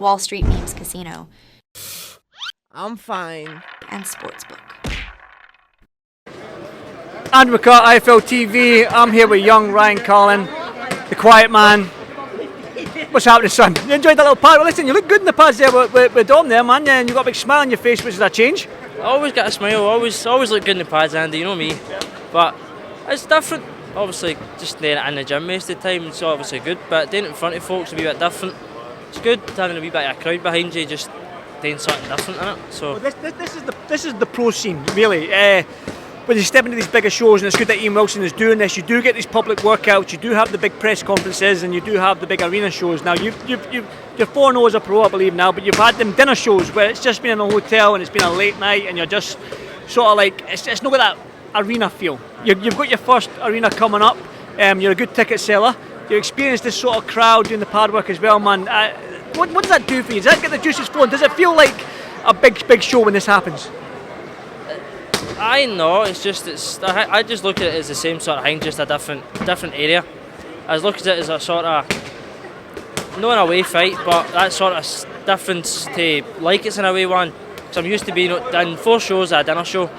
Wall Street Memes Casino, I'm fine. and Sportsbook. Andrew McCart, iFLTV. I'm here with young Ryan Carlin, the quiet man. What's happening, son? You enjoyed that little pad? Well, listen, you look good in the pads there with Dom there, man. And you've got a big smile on your face, which is a change. I always got a smile, always look good in the pads, Andy, you know me. But it's different. Obviously, just doing it in the gym most of the time, it's obviously good. But doing it in front of folks is a wee bit different. It's good having a wee bit of a crowd behind you, just doing something different in it. So well, this is the pro scene, really. When you step into these bigger shows, and it's good that Ian Wilson is doing this, you do get these public workouts, you do have the big press conferences, and you do have the big arena shows. Now, you're 4-0 as a pro, I believe now, but you've had them dinner shows where it's just been in a hotel and it's been a late night, and you're just sort of like, it's not got that arena feel. You've got your first arena coming up, you're a good ticket seller, you experience this sort of crowd doing the pad work as well, man. What does that do for you? Does that get the juices flowing? Does it feel like a big show when this happens? I know, I just look at it as the same sort of thing, just a different area. I look at it as a sort of, not an away fight, but that sort of difference to like it's an away one. Because I'm used to being done 4 shows at a dinner show,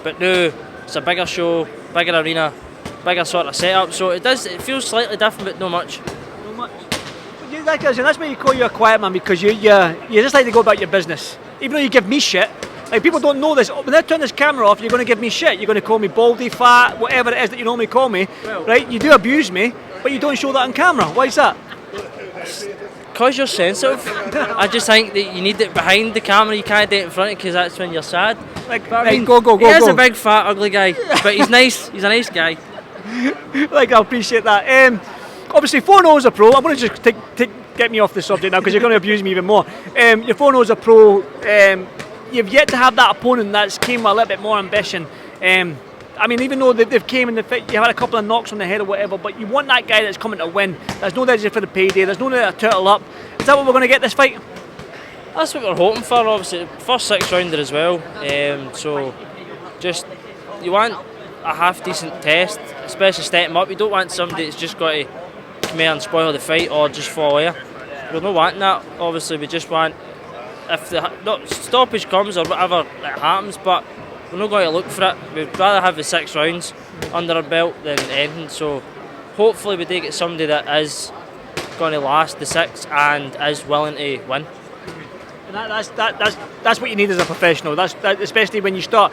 but now it's a bigger show, bigger arena, bigger sort of setup. So it feels slightly different, but not much. Not much. But that's why you call you a quiet man, because you just like to go about your business. Even though you give me shit. Like, people don't know this. When I turn this camera off, you're going to give me shit. You're going to call me baldy, fat, whatever it is that you normally call me, right? You do abuse me, but you don't show that on camera. Why is that? Because you're sensitive. I just think that you need it behind the camera. You can't do it in front, because that's when you're sad. Go. He is a big, fat, ugly guy, but he's nice. He's a nice guy. I appreciate that. Obviously, 4-0 as a pro. I'm going to just get me off the subject now, because you're going to abuse me even more. You're 4-0 as a pro. You've yet to have that opponent that's came with a little bit more ambition. I mean, even though they've came in the fight, you had a couple of knocks on the head or whatever, but you want that guy that's coming to win. There's no desire for the payday. There's no need to turtle up. Is that what we're going to get this fight? That's what we're hoping for. Obviously, first 6 rounder as well. So, just you want a half decent test, especially stepping up. You don't want somebody that's just got to come here and spoil the fight or just fall away. We're not wanting that. Obviously, we just want, if the stoppage comes or whatever that happens, but we're not going to look for it. We'd rather have the 6 rounds under our belt than anything. So hopefully we do get somebody that is going to last the 6 and is willing to win. And that's what you need as a professional. That's especially when you start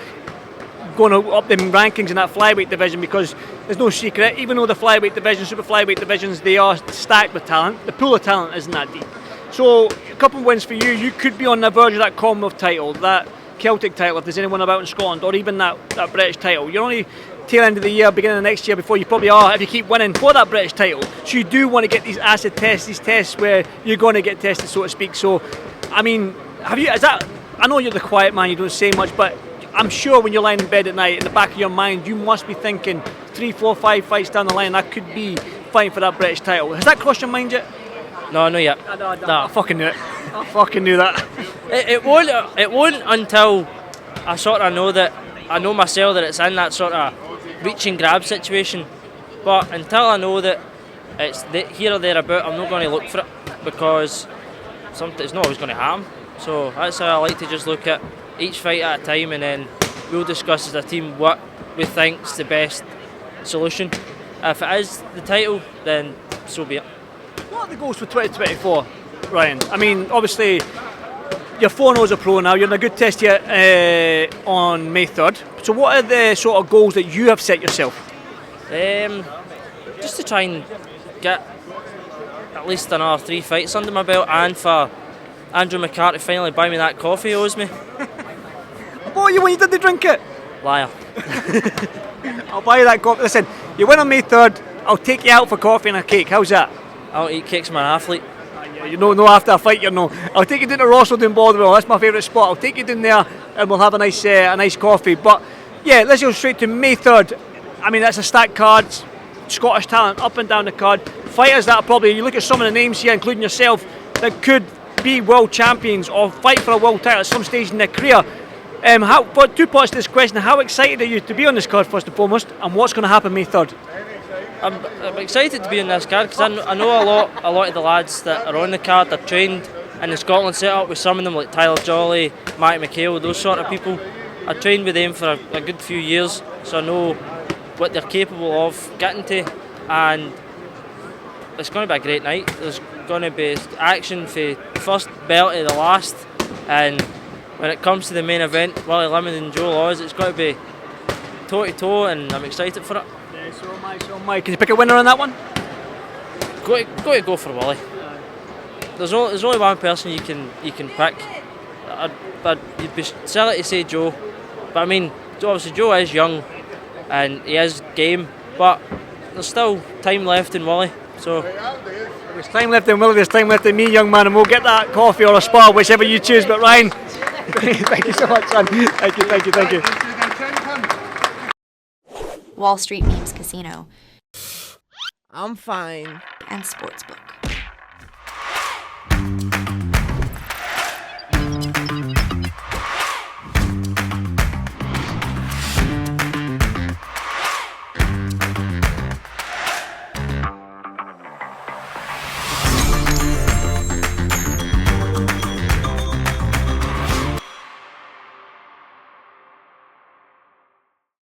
going up the rankings in that flyweight division, because there's no secret. Even though the flyweight division, super flyweight divisions, they are stacked with talent. The pool of talent isn't that deep. So a couple of wins for you. You could be on the verge of that Commonwealth title, that Celtic title, if there's anyone about in Scotland, or even that British title. You're only tail end of the year, beginning of next year, before you probably are, if you keep winning, for that British title. So you do want to get these acid tests, these tests where you're going to get tested, so to speak. So, I mean, I know you're the quiet man, you don't say much, but I'm sure when you're lying in bed at night, in the back of your mind, you must be thinking 3, 4, 5 fights down the line, I could be fighting for that British title. Has that crossed your mind yet? No, not yet. I fucking knew it. I fucking knew that. It won't until I sort of know that, I know myself that it's in that sort of reach and grab situation. But until I know that it's here or there about, I'm not going to look for it, because it's not always going to happen. So that's how I like to just look at each fight at a time, and then we'll discuss as a team what we think's the best solution. If it is the title, then so be it. What are the goals for 2024, Ryan? I mean, obviously, you're 4-0 as a pro now. You're in a good test here on May 3rd. So what are the sort of goals that you have set yourself? Just to try and get at least another 3 fights under my belt, and for Andrew McCart to finally buy me that coffee he owes me. I bought you when you didn't drink it. Liar. I'll buy you that coffee. Listen, you win on May 3rd, I'll take you out for coffee and a cake. How's that? I don't eat cakes, I'm an athlete. You know, no after a fight, you know. I'll take you down to Rossall in Borderville. That's my favourite spot. I'll take you down there and we'll have a nice coffee. But yeah, let's go straight to May 3rd. I mean, that's a stacked card. Scottish talent up and down the card. Fighters that are probably, you look at some of the names here, including yourself, that could be world champions or fight for a world title at some stage in their career. But 2 parts to this question. How excited are you to be on this card, first and foremost, and what's going to happen May 3rd? I'm excited to be on this card, because I know a lot of the lads that are on the card are trained in the Scotland setup with some of them like Tyler Jolly, Mike McHale, those sort of people. I trained with them for a good few years, so I know what they're capable of getting to, and it's going to be a great night. There's going to be action for the first belt to the last, and when it comes to the main event, Willie Lemon and Joe Laws, it's going to be toe to toe, and I'm excited for it. Yeah, so am I. Can you pick a winner on that one? Go for Willie. There's only one person you can pick. You'd be silly to say Joe, but I mean, obviously Joe is young and he is game, but there's still time left in Willie. So There's time left in Willie, there's time left in me, young man, and we'll get that coffee or a spa, whichever you choose. But Ryan, thank you so much, son. Thank you. Wall Street Memes Casino I'm fine. and Sportsbook.